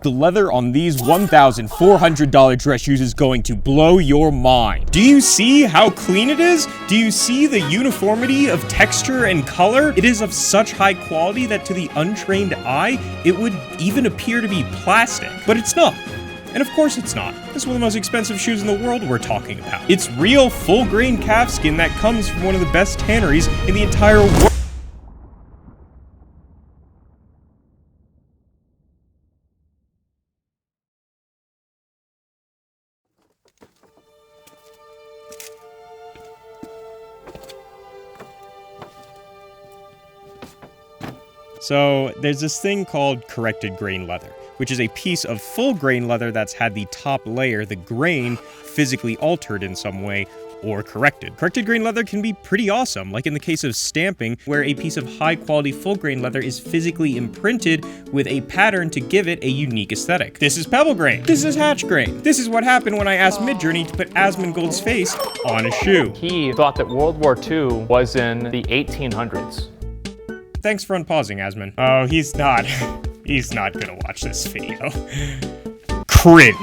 The leather on these $1,400 dress shoes is going to blow your mind. Do you see how clean it is? Do you see the uniformity of texture and color? It is of such high quality that to the untrained eye, it would even appear to be plastic. But it's not. And of course it's not. This is one of the most expensive shoes in the world we're talking about. It's real full-grain calfskin that comes from one of the best tanneries in the entire world. So there's this thing called corrected grain leather, which is a piece of full grain leather that's had the top layer, the grain, physically altered in some way or corrected. Corrected grain leather can be pretty awesome, like in the case of stamping, where a piece of high quality full grain leather is physically imprinted with a pattern to give it a unique aesthetic. This is pebble grain. This is hatch grain. This is what happened when I asked Midjourney to put Asmongold's face on a shoe. He thought that World War II was in the 1800s. Thanks for unpausing, Asmon. Oh, he's not gonna watch this video. Cringe.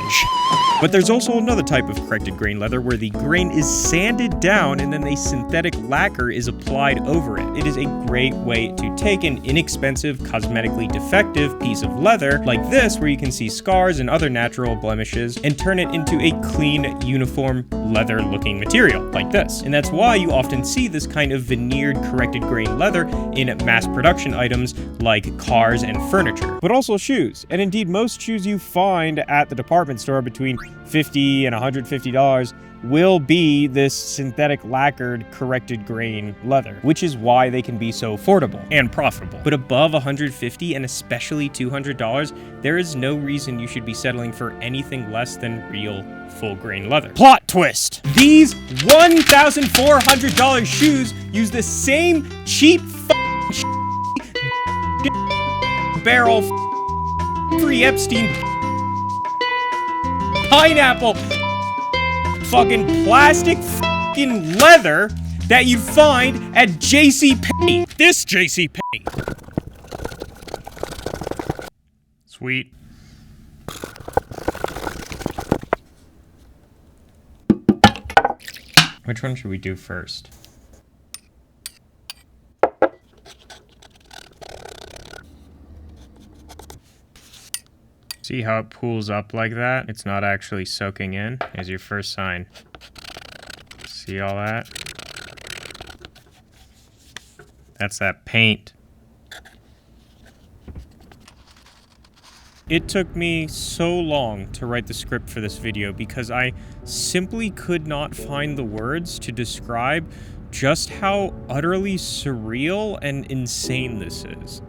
But there's also another type of corrected grain leather where the grain is sanded down and then a synthetic lacquer is applied over it. It is a great way to take an inexpensive, cosmetically defective piece of leather, like this, where you can see scars and other natural blemishes, and turn it into a clean, uniform, leather-looking material, like this. And that's why you often see this kind of veneered corrected grain leather in mass production items like cars and furniture. But also shoes, and indeed most shoes you find at the department store between $50 and $150 will be this synthetic lacquered corrected grain leather, which is why they can be so affordable and profitable. But above $150 and especially $200, there is no reason you should be settling for anything less than real full grain leather. Plot twist! These $1,400 shoes use the same cheap barrel free Epstein pineapple fucking plastic fucking leather that you find at JCPenney. This JCPenney. Sweet. Which one should we do first? See how it pools up like that? It's not actually soaking in. Here's your first sign. See all that? That's that paint. It took me so long to write the script for this video because I simply could not find the words to describe just how utterly surreal and insane this is.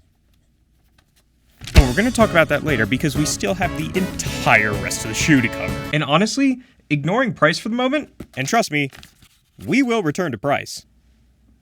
But we're going to talk about that later because we still have the entire rest of the shoe to cover. And honestly, ignoring price for the moment, and trust me, we will return to price,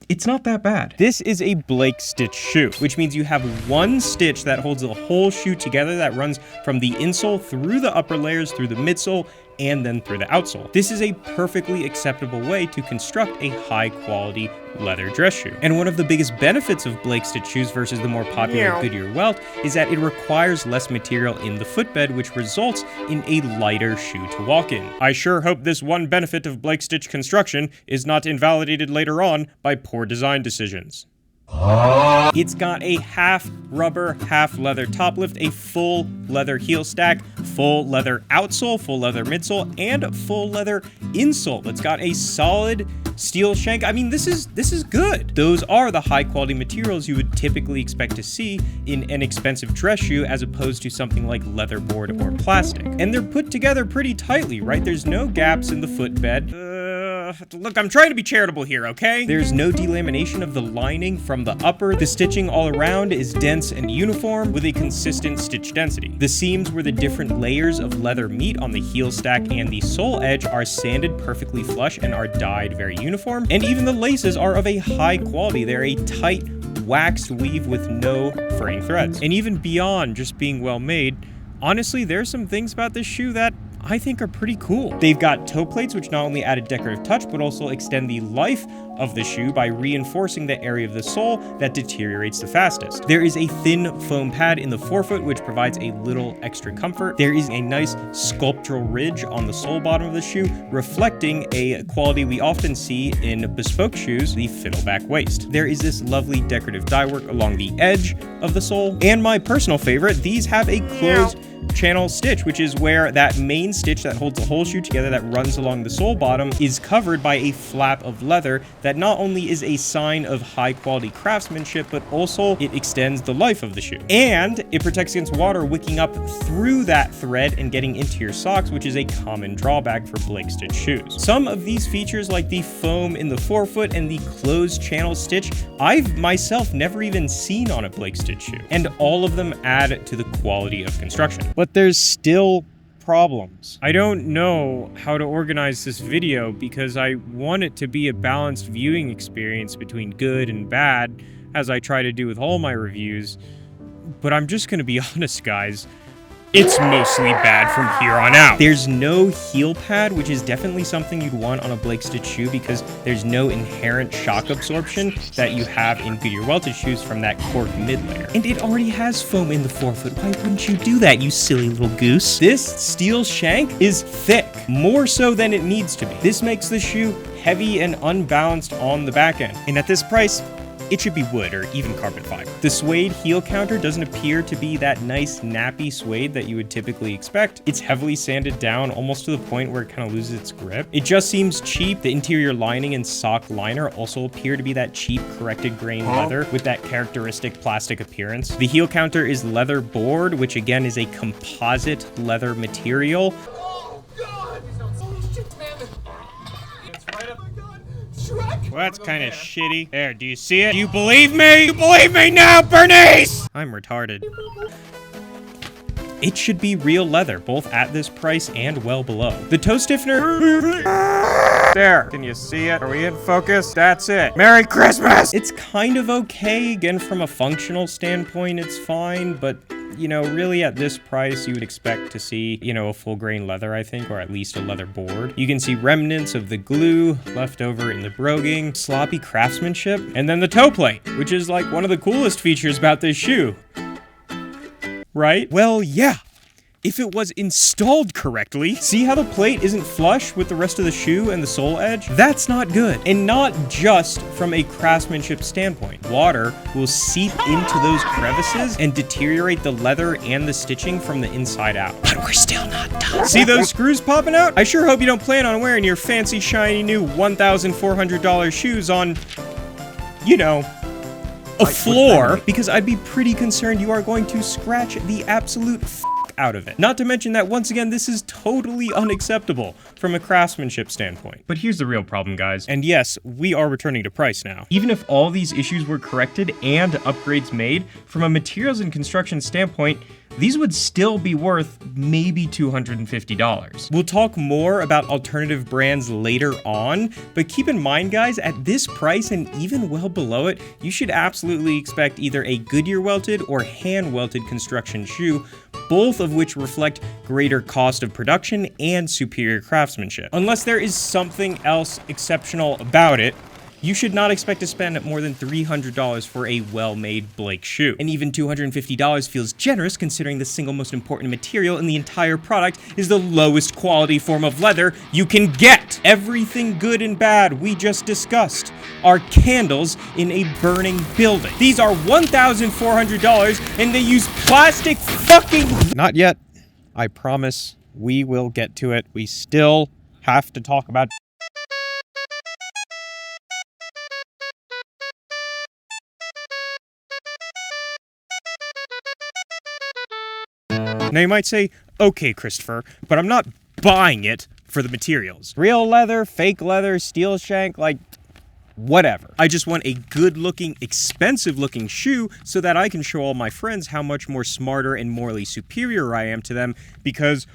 it's not that bad. This is a Blake stitch shoe, which means you have one stitch that holds the whole shoe together that runs from the insole through the upper layers, through the midsole, and then through the outsole. This is a perfectly acceptable way to construct a high quality leather dress shoe. And one of the biggest benefits of Blake stitch shoes versus the more popular Goodyear Welt is that it requires less material in the footbed, which results in a lighter shoe to walk in. I sure hope this one benefit of Blake stitch construction is not invalidated later on by poor design decisions. It's got a half rubber, half leather top lift, a full leather heel stack, full leather outsole, full leather midsole, and full leather insole. It's got a solid steel shank. I mean, this is good. Those are the high quality materials you would typically expect to see in an expensive dress shoe as opposed to something like leatherboard or plastic. And they're put together pretty tightly, right? There's no gaps in the footbed. Look, I'm trying to be charitable here, okay? There's no delamination of the lining from the upper. The stitching all around is dense and uniform with a consistent stitch density. The seams where the different layers of leather meet on the heel stack and the sole edge are sanded perfectly flush and are dyed very uniform. And even the laces are of a high quality. They're a tight waxed weave with no fraying threads. And even beyond just being well made, honestly, there's some things about this shoe that I think are pretty cool. They've got toe plates, which not only add a decorative touch, but also extend the life of the shoe by reinforcing the area of the sole that deteriorates the fastest. There is a thin foam pad in the forefoot, which provides a little extra comfort. There is a nice sculptural ridge on the sole bottom of the shoe, reflecting a quality we often see in bespoke shoes, the fiddleback waist. There is this lovely decorative dye work along the edge of the sole. And my personal favorite, these have a closed channel stitch, which is where that main stitch that holds the whole shoe together that runs along the sole bottom is covered by a flap of leather that not only is a sign of high quality craftsmanship, but also it extends the life of the shoe. And it protects against water wicking up through that thread and getting into your socks, which is a common drawback for Blake stitch shoes. Some of these features, like the foam in the forefoot and the closed channel stitch, I've myself never even seen on a Blake stitch shoe. And all of them add to the quality of construction. But there's still problems. I don't know how to organize this video because I want it to be a balanced viewing experience between good and bad, as I try to do with all my reviews. But I'm just gonna be honest, guys. It's mostly bad from here on out. There's no heel pad, which is definitely something you'd want on a Blake stitch shoe because there's no inherent shock absorption that you have in Goodyear welted shoes from that cork mid layer. And it already has foam in the forefoot. Why wouldn't you do that, you silly little goose? This steel shank is thick, more so than it needs to be. This makes the shoe heavy and unbalanced on the back end. And at this price, it should be wood or even carbon fiber. The suede heel counter doesn't appear to be that nice nappy suede that you would typically expect. It's heavily sanded down almost to the point where it kind of loses its grip. It just seems cheap. The interior lining and sock liner also appear to be that cheap corrected grain leather with that characteristic plastic appearance. The heel counter is leather board, which again is a composite leather material. Well, that's kind of shitty. There, do you see it? Do you believe me? You believe me now, Bernice? I'm retarded. It should be real leather, both at this price and well below. The toe stiffener... There, can you see it? Are we in focus? That's it. Merry Christmas! It's kind of okay. Again, from a functional standpoint, it's fine, but... you know, really at this price, you would expect to see, you know, a full grain leather, I think, or at least a leather board. You can see remnants of the glue left over in the broguing, sloppy craftsmanship, and then the toe plate, which is like one of the coolest features about this shoe. Right? Well, yeah. If it was installed correctly. See how the plate isn't flush with the rest of the shoe and the sole edge? That's not good. And not just from a craftsmanship standpoint. Water will seep into those crevices and deteriorate the leather and the stitching from the inside out. But we're still not done. See those screws popping out? I sure hope you don't plan on wearing your fancy, shiny new $1,400 shoes on, you know, a floor, because I'd be pretty concerned you are going to scratch the absolute out of it. Not to mention that, once again, this is totally unacceptable from a craftsmanship standpoint. But here's the real problem, guys. And yes, we are returning to price now. Even if all these issues were corrected and upgrades made, from a materials and construction standpoint, these would still be worth maybe $250. We'll talk more about alternative brands later on, but keep in mind, guys, at this price and even well below it, you should absolutely expect either a Goodyear welted or hand welted construction shoe, both of which reflect greater cost of production and superior craftsmanship. Unless there is something else exceptional about it, you should not expect to spend more than $300 for a well-made Blake shoe. And even $250 feels generous considering the single most important material in the entire product is the lowest quality form of leather you can get. Everything good and bad we just discussed are candles in a burning building. These are $1,400 and they use plastic fucking... Not yet. I promise we will get to it. We still have to talk about... Now you might say, okay, Christopher, but I'm not buying it for the materials. Real leather, fake leather, steel shank, like, whatever. I just want a good-looking, expensive-looking shoe so that I can show all my friends how much more smarter and morally superior I am to them, because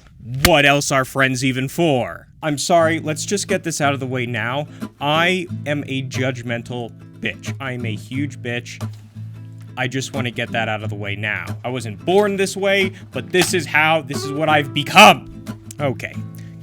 what else are friends even for? I'm sorry, let's just get this out of the way now. I am a judgmental bitch. I'm a huge bitch. I just want to get that out of the way now. I wasn't born this way, but this is what I've become. Okay.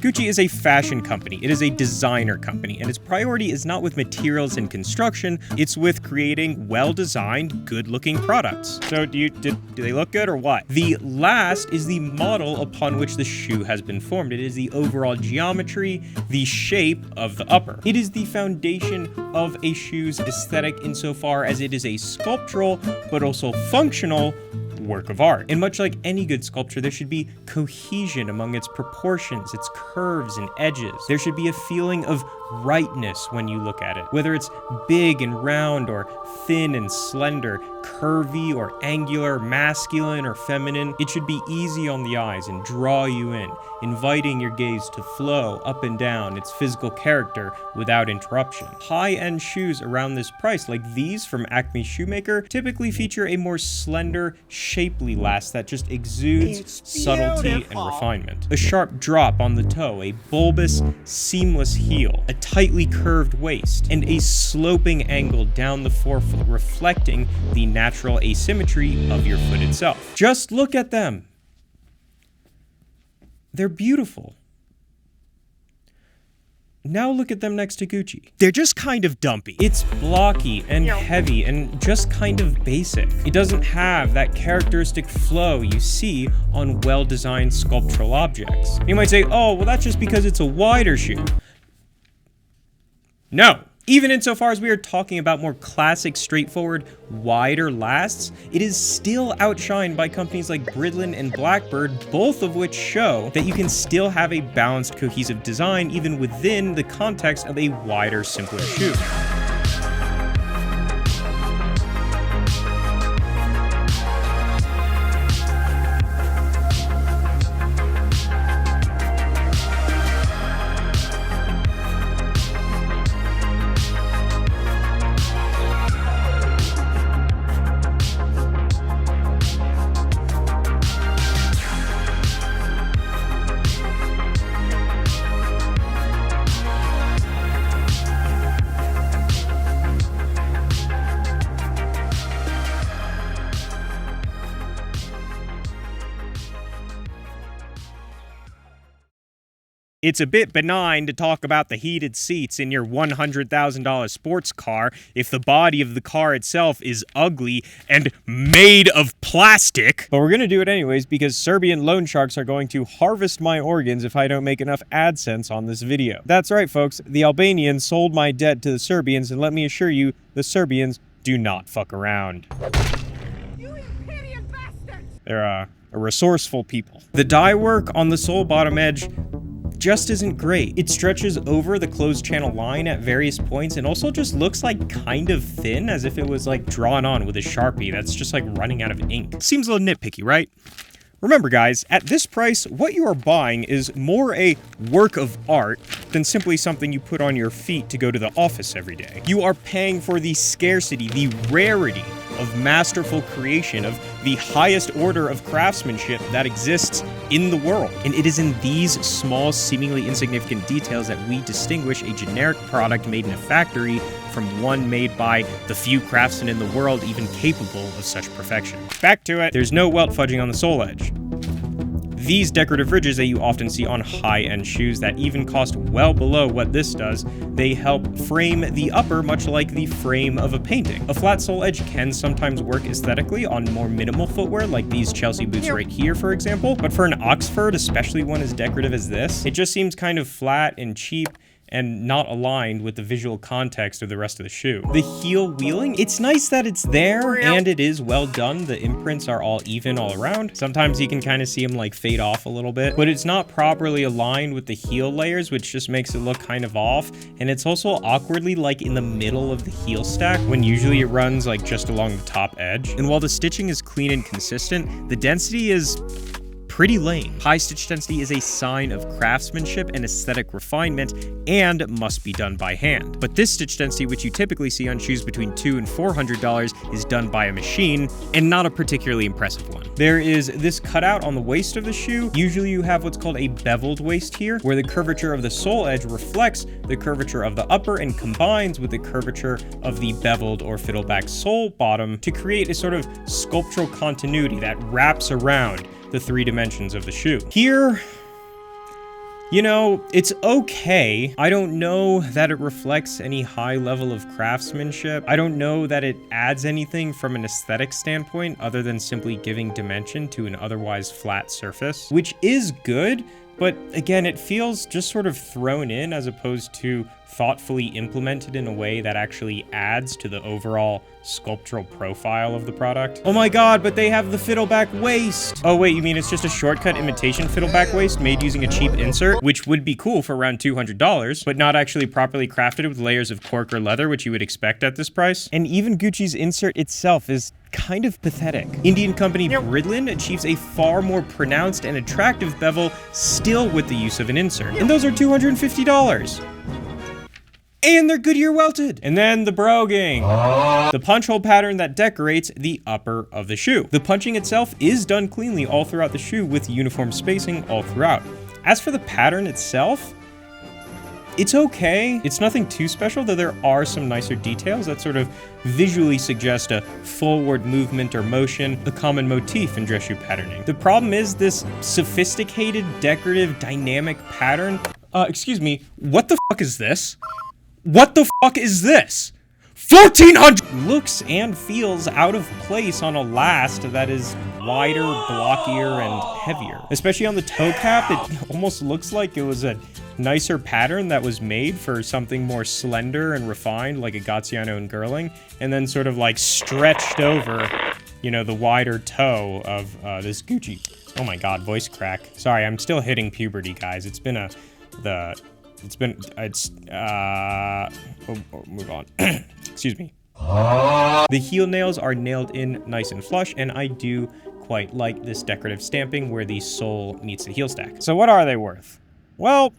Gucci is a fashion company. It is a designer company, and its priority is not with materials and construction, it's with creating well-designed, good-looking products. So do they look good or what? The last is the model upon which the shoe has been formed. It is the overall geometry, the shape of the upper. It is the foundation of a shoe's aesthetic insofar as it is a sculptural, but also functional work of art. And much like any good sculpture, there should be cohesion among its proportions, its curves and edges. There should be a feeling of rightness when you look at it. Whether it's big and round or thin and slender, curvy or angular, masculine or feminine, it should be easy on the eyes and draw you in, inviting your gaze to flow up and down its physical character without interruption. High-end shoes around this price, like these from Acme Shoemaker, typically feature a more slender, shapely last that just exudes subtlety and refinement. A sharp drop on the toe, a bulbous, seamless heel, a tightly curved waist, and a sloping angle down the forefoot, reflecting the natural asymmetry of your foot itself. Just look at them. They're beautiful. Now look at them next to Gucci. They're just kind of dumpy. It's blocky and heavy and just kind of basic. It doesn't have that characteristic flow you see on well-designed sculptural objects. You might say, oh, well, that's just because it's a wider shoe. No. Even insofar as we are talking about more classic, straightforward, wider lasts, it is still outshined by companies like Bridlin and Blackbird, both of which show that you can still have a balanced, cohesive design even within the context of a wider, simpler shoe. It's a bit benign to talk about the heated seats in your $100,000 sports car if the body of the car itself is ugly and made of plastic. But we're going to do it anyways because Serbian loan sharks are going to harvest my organs if I don't make enough AdSense on this video. That's right, folks. The Albanians sold my debt to the Serbians, and let me assure you, the Serbians do not fuck around. You imperial bastards! They're a resourceful people. The dye work on the sole bottom edge just isn't great. It stretches over the closed channel line at various points and also just looks like kind of thin, as if it was like drawn on with a Sharpie that's just like running out of ink. Seems a little nitpicky, right? Remember guys, at this price, what you are buying is more a work of art than simply something you put on your feet to go to the office every day. You are paying for the scarcity, the rarity of masterful creation, of the highest order of craftsmanship that exists in the world. And it is in these small, seemingly insignificant details that we distinguish a generic product made in a factory from one made by the few craftsmen in the world even capable of such perfection. Back to it. There's no welt fudging on the sole edge. These decorative ridges that you often see on high-end shoes that even cost well below what this does, they help frame the upper much like the frame of a painting. A flat sole edge can sometimes work aesthetically on more minimal footwear like these Chelsea boots right here, for example, but for an Oxford, especially one as decorative as this, it just seems kind of flat and cheap and not aligned with the visual context of the rest of the shoe. The heel wheeling, it's nice that it's there and it is well done. The imprints are all even all around. Sometimes you can kind of see them like fade off a little bit, but it's not properly aligned with the heel layers, which just makes it look kind of off. And it's also awkwardly like in the middle of the heel stack when usually it runs like just along the top edge. And while the stitching is clean and consistent, the density is pretty lame. High stitch density is a sign of craftsmanship and aesthetic refinement and must be done by hand. But this stitch density, which you typically see on shoes between $200 and $400, is done by a machine and not a particularly impressive one. There is this cutout on the waist of the shoe. Usually you have what's called a beveled waist here, where the curvature of the sole edge reflects the curvature of the upper and combines with the curvature of the beveled or fiddleback sole bottom to create a sort of sculptural continuity that wraps around the 3 dimensions of the shoe. Here, you know, it's okay. I don't know that it reflects any high level of craftsmanship. I don't know that it adds anything from an aesthetic standpoint other than simply giving dimension to an otherwise flat surface, which is good. But again, it feels just sort of thrown in as opposed to thoughtfully implemented in a way that actually adds to the overall sculptural profile of the product. Oh my god, but they have the fiddleback waist! Oh wait, you mean it's just a shortcut imitation fiddleback waist made using a cheap insert, which would be cool for around $200, but not actually properly crafted with layers of cork or leather, which you would expect at this price? And even Gucci's insert itself is kind of pathetic. Indian company Bridlin achieves a far more pronounced and attractive bevel still with the use of an insert. And those are $250. And they're Goodyear welted. And then the broguing. The punch hole pattern that decorates the upper of the shoe. The punching itself is done cleanly all throughout the shoe with uniform spacing all throughout. As for the pattern itself, it's okay. It's nothing too special, though there are some nicer details that sort of visually suggest a forward movement or motion, a common motif in dress shoe patterning. The problem is this sophisticated, decorative, dynamic pattern. Excuse me, what the fuck is this? What the fuck is this? 1,400! Looks and feels out of place on a last that is wider, blockier, and heavier. Especially on the toe cap, it almost looks like it was a nicer pattern that was made for something more slender and refined, like a Graziano and Girling, and then sort of like stretched over, you know, the wider toe of this Gucci. Oh my god, voice crack. Sorry, I'm still hitting puberty, guys. Move on. Excuse me. The heel nails are nailed in nice and flush, and I do quite like this decorative stamping where the sole meets the heel stack. So what are they worth? Well,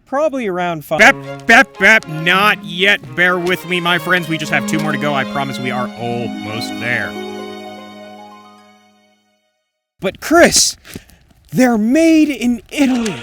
probably around $5. Not yet. Bear with me, my friends. We just have 2 more to go. I promise we are almost there. But Chris, they're made in Italy.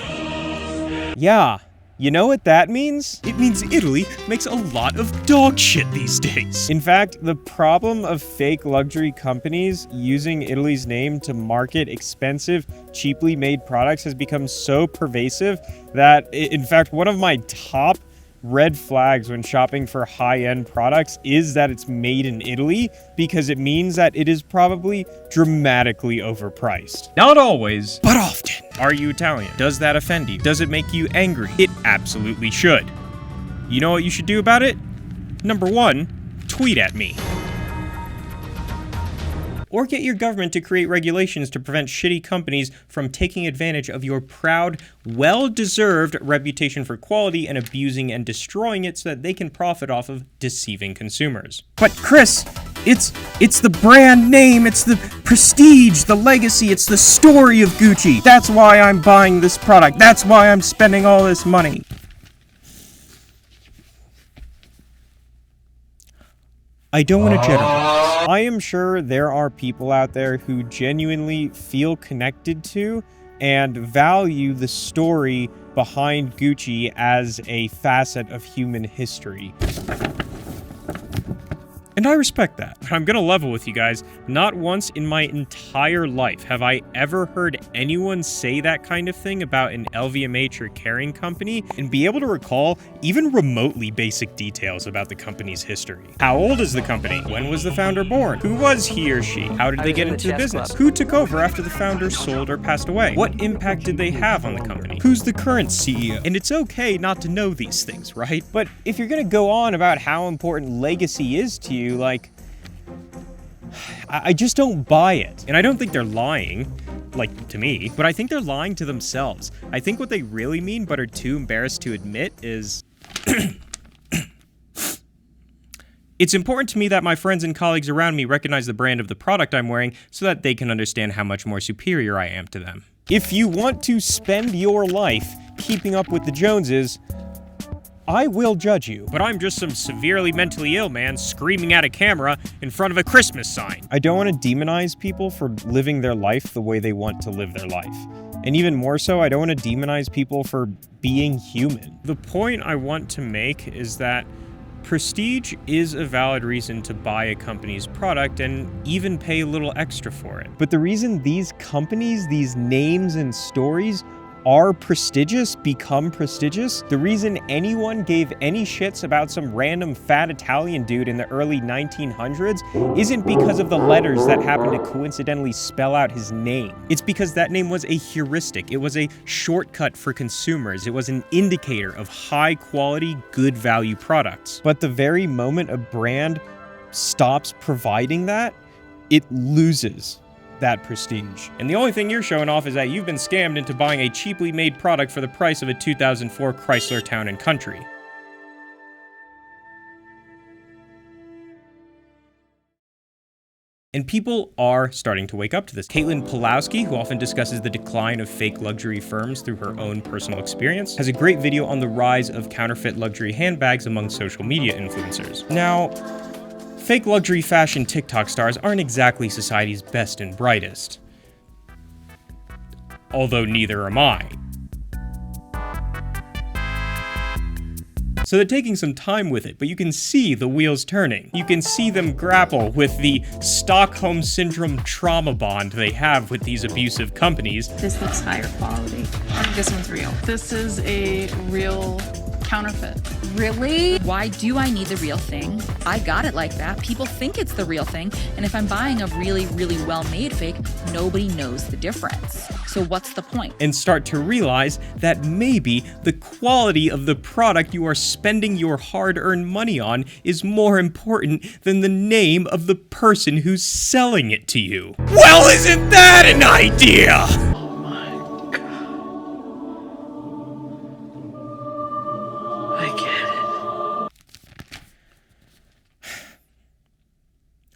Yeah, you know what that means? It means Italy makes a lot of dog shit these days. In fact, the problem of fake luxury companies using Italy's name to market expensive, cheaply made products has become so pervasive that, in fact, one of my top red flags when shopping for high-end products is that it's made in Italy, because it means that it is probably dramatically overpriced. Not always, but often. Are you Italian? Does that offend you? Does it make you angry? It absolutely should. You know what you should do about it? Number 1, tweet at me. Or get your government to create regulations to prevent shitty companies from taking advantage of your proud, well-deserved reputation for quality and abusing and destroying it so that they can profit off of deceiving consumers. But Chris, it's the brand name, it's the prestige, the legacy, it's the story of Gucci. That's why I'm buying this product. That's why I'm spending all this money. I don't want to generalize. I am sure there are people out there who genuinely feel connected to and value the story behind Gucci as a facet of human history. And I respect that. I'm gonna level with you guys. Not once in my entire life have I ever heard anyone say that kind of thing about an LVMH or Kering company and be able to recall even remotely basic details about the company's history. How old is the company? When was the founder born? Who was he or she? How did they get into the business? Who took over after the founder sold or passed away? What impact did they have on the company? Who's the current CEO? And it's okay not to know these things, right? But if you're gonna go on about how important legacy is to you, like, I just don't buy it. And I don't think they're lying, like, to me, but I think they're lying to themselves. I think what they really mean, but are too embarrassed to admit, is It's important to me that my friends and colleagues around me recognize the brand of the product I'm wearing so that they can understand how much more superior I am to them. If you want to spend your life keeping up with the Joneses, I will judge you. But I'm just some severely mentally ill man screaming at a camera in front of a Christmas sign. I don't want to demonize people for living their life the way they want to live their life. And even more so, I don't want to demonize people for being human. The point I want to make is that prestige is a valid reason to buy a company's product and even pay a little extra for it. But the reason these companies, these names and stories are prestigious, become prestigious, the reason anyone gave any shits about some random fat Italian dude in the early 1900s isn't because of the letters that happened to coincidentally spell out his name. It's because that name was a heuristic. It was a shortcut for consumers. It was an indicator of high quality, good value products. But the very moment a brand stops providing that, it loses that prestige. And the only thing you're showing off is that you've been scammed into buying a cheaply made product for the price of a 2004 Chrysler Town & Country. And people are starting to wake up to this. Caitlin Pulowski, who often discusses the decline of fake luxury firms through her own personal experience, has a great video on the rise of counterfeit luxury handbags among social media influencers. Now, fake luxury fashion TikTok stars aren't exactly society's best and brightest. Although neither am I. So they're taking some time with it, but you can see the wheels turning. You can see them grapple with the Stockholm Syndrome trauma bond they have with these abusive companies. This looks higher quality. I think this one's real. This is a real counterfeit. Really? Why do I need the real thing? I got it like that. People think it's the real thing. And if I'm buying a really, really well-made fake, nobody knows the difference. So what's the point? And start to realize that maybe the quality of the product you are spending your hard-earned money on is more important than the name of the person who's selling it to you. Well, isn't that an idea?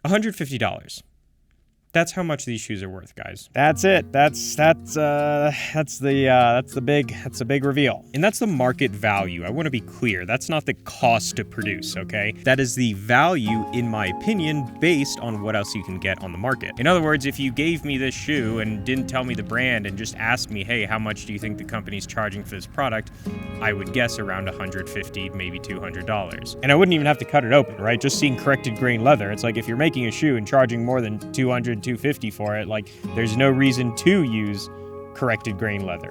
$150. That's how much these shoes are worth, guys. That's it. That's the big reveal. And that's the market value. I want to be clear. That's not the cost to produce, okay? That is the value, in my opinion, based on what else you can get on the market. In other words, if you gave me this shoe and didn't tell me the brand and just asked me, hey, how much do you think the company's charging for this product? I would guess around $150, maybe $200. And I wouldn't even have to cut it open, right? Just seeing corrected grain leather. It's like if you're making a shoe and charging more than $200, $250 for it, like there's no reason to use corrected grain leather.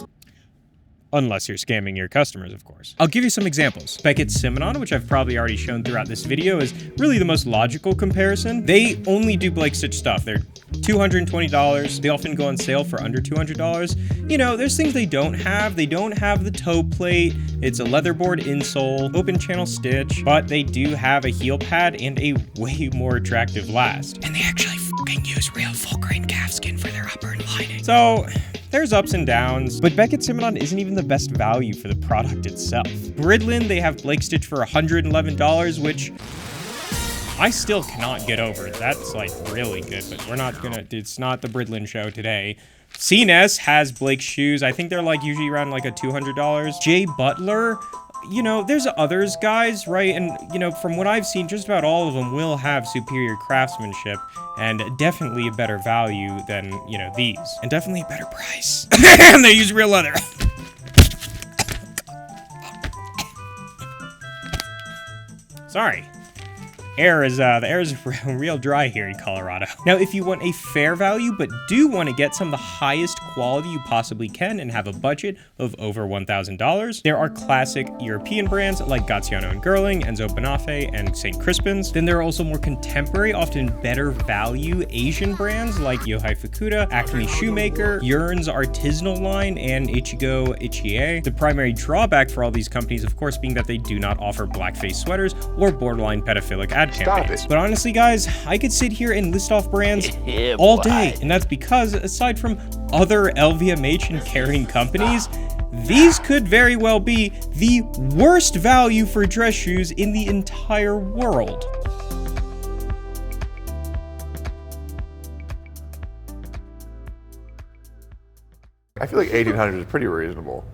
Unless you're scamming your customers, of course. I'll give you some examples. Beckett Simonon, which I've probably already shown throughout this video, is really the most logical comparison. They only do Blake Stitch stuff. They're $220. They often go on sale for under $200. You know, there's things they don't have. They don't have the toe plate. It's a leatherboard insole, open channel stitch, but they do have a heel pad and a way more attractive last. And they actually fucking use real full grain calfskin for their upper and lining. So there's ups and downs, but Beckett Simonon isn't even the best value for the product itself. Bridlin, they have Blake Stitch for $111, which I still cannot get over. That's like really good, but we're not gonna, it's not the Bridlin show today. CNS has Blake's shoes. I think they're like usually around like a $200. Jay Butler, you know, there's others, guys, right? And, you know, from what I've seen, just about all of them will have superior craftsmanship and definitely a better value than, you know, these. And definitely a better price. And they use real leather. Sorry. The air is real dry here in Colorado. Now, if you want a fair value, but do want to get some of the highest quality you possibly can and have a budget of over $1,000, there are classic European brands like Gaziano and Girling, Enzo Benafe, and St. Crispin's. Then there are also more contemporary, often better value Asian brands like Yohai Fukuda, Acme Shoemaker, Yearn's artisanal line, and Ichigo Ichie. The primary drawback for all these companies, of course, being that they do not offer blackface sweaters or borderline pedophilic ad campaigns. But honestly, guys, I could sit here and list off brands all day, and that's because, aside from other LVMH and Kering companies, these could very well be the worst value for dress shoes in the entire world. I feel like 1800 is pretty reasonable.